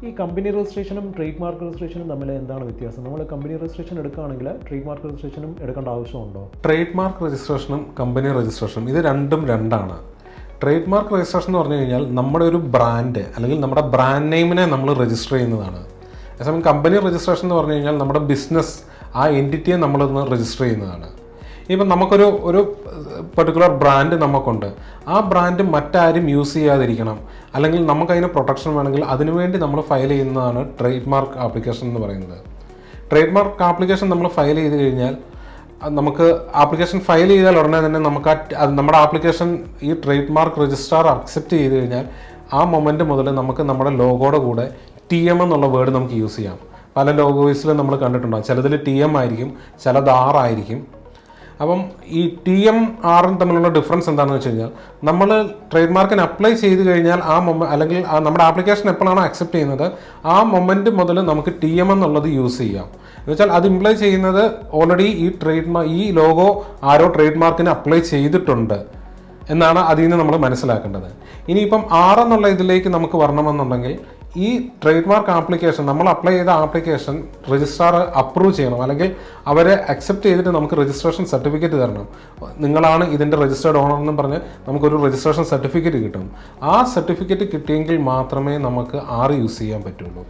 ഈ കമ്പനി രജിസ്ട്രേഷനും trade mark രജിസ്ട്രേഷനും തമ്മിൽ എന്താണ് വ്യത്യാസം? നമ്മൾ കമ്പനി രജിസ്ട്രേഷൻ എടുക്കുകയാണെങ്കിൽ ട്രേഡ് മാർക്ക് രജിസ്ട്രേഷനും എടുക്കേണ്ട ആവശ്യമുണ്ടോ? ട്രേഡ് മാർക്ക് രജിസ്ട്രേഷനും കമ്പനി രജിസ്ട്രേഷനും ഇത് രണ്ടും രണ്ടാണ്. ട്രേഡ് മാർക്ക് രജിസ്ട്രേഷൻ എന്ന് പറഞ്ഞു കഴിഞ്ഞാൽ നമ്മുടെ ഒരു ബ്രാൻഡ് അല്ലെങ്കിൽ നമ്മുടെ ബ്രാൻഡ് നെയിമിനെ നമ്മൾ രജിസ്റ്റർ ചെയ്യുന്നതാണ്. അതേസമയം കമ്പനി രജിസ്ട്രേഷൻ എന്ന് പറഞ്ഞു കഴിഞ്ഞാൽ നമ്മുടെ ബിസിനസ്, ആ എൻറ്റിറ്റിയെ നമ്മളൊന്ന് രജിസ്റ്റർ ചെയ്യുന്നതാണ്. ഇപ്പം നമുക്കൊരു പെർട്ടിക്കുലർ ബ്രാൻഡ് നമുക്കുണ്ട്. ആ ബ്രാൻഡ് മറ്റാരും യൂസ് ചെയ്യാതിരിക്കണം, അല്ലെങ്കിൽ നമുക്കതിന് പ്രൊട്ടക്ഷൻ വേണമെങ്കിൽ അതിനുവേണ്ടി നമ്മൾ ഫയൽ ചെയ്യുന്നതാണ് ട്രേഡ് മാർക്ക് ആപ്ലിക്കേഷൻ എന്ന് പറയുന്നത്. ട്രേഡ് മാർക്ക് ആപ്ലിക്കേഷൻ നമ്മൾ ഫയൽ ചെയ്ത് കഴിഞ്ഞാൽ നമുക്ക് ആപ്ലിക്കേഷൻ ഫയൽ ചെയ്താൽ ഉടനെ തന്നെ നമുക്ക് നമ്മുടെ ആപ്ലിക്കേഷൻ ഈ ട്രേഡ് മാർക്ക് രജിസ്ട്രാർ അക്സെപ്റ്റ് ചെയ്ത് കഴിഞ്ഞാൽ ആ മൊമെൻറ്റ് മുതൽ നമുക്ക് നമ്മുടെ ലോഗോയുടെ കൂടെ TM എന്നുള്ള വേർഡ് നമുക്ക് യൂസ് ചെയ്യാം. പല ലോഗോയ്സിലും നമ്മൾ കണ്ടിട്ടുണ്ടാകും. ചിലതിൽ TM ആയിരിക്കും, ചിലത് R ആയിരിക്കും. അപ്പം ഈ TM R തമ്മിലുള്ള ഡിഫറൻസ് എന്താണെന്ന് വെച്ച് കഴിഞ്ഞാൽ, നമ്മൾ ട്രേഡ് മാർക്കിന് അപ്ലൈ ചെയ്ത് കഴിഞ്ഞാൽ അല്ലെങ്കിൽ നമ്മുടെ ആപ്ലിക്കേഷൻ എപ്പോഴാണോ അക്സെപ്റ്റ് ചെയ്യുന്നത് ആ മൊമെൻറ്റ് മുതൽ നമുക്ക് TM എന്നുള്ളത് യൂസ് ചെയ്യാം. എന്ന് വെച്ചാൽ അത് ഇംപ്ലൈ ചെയ്യുന്നത് ഓൾറെഡി ഈ ലോഗോ ആരോ ട്രേഡ് മാർക്കിന് അപ്ലൈ ചെയ്തിട്ടുണ്ട് എന്നാണ് അതിൽ നിന്ന് നമ്മൾ മനസ്സിലാക്കേണ്ടത്. ഇനിയിപ്പം R എന്നുള്ള ഇതിലേക്ക് നമുക്ക് വരണമെന്നുണ്ടെങ്കിൽ ഈ ട്രേഡ് മാർക്ക് ആപ്ലിക്കേഷൻ, നമ്മൾ അപ്ലൈ ചെയ്ത ആപ്ലിക്കേഷൻ രജിസ്ട്രാർ അപ്രൂവ് ചെയ്യണം, അല്ലെങ്കിൽ അവരെ അക്സെപ്റ്റ് ചെയ്തിട്ട് നമുക്ക് രജിസ്ട്രേഷൻ സർട്ടിഫിക്കറ്റ് തരണം. നിങ്ങളാണ് ഇതിൻ്റെ രജിസ്റ്റേർഡ് ഓണർ എന്നും പറഞ്ഞ് നമുക്കൊരു രജിസ്ട്രേഷൻ സർട്ടിഫിക്കറ്റ് കിട്ടും. ആ സർട്ടിഫിക്കറ്റ് കിട്ടിയെങ്കിൽ മാത്രമേ നമുക്ക് R യൂസ് ചെയ്യാൻ പറ്റുള്ളൂ.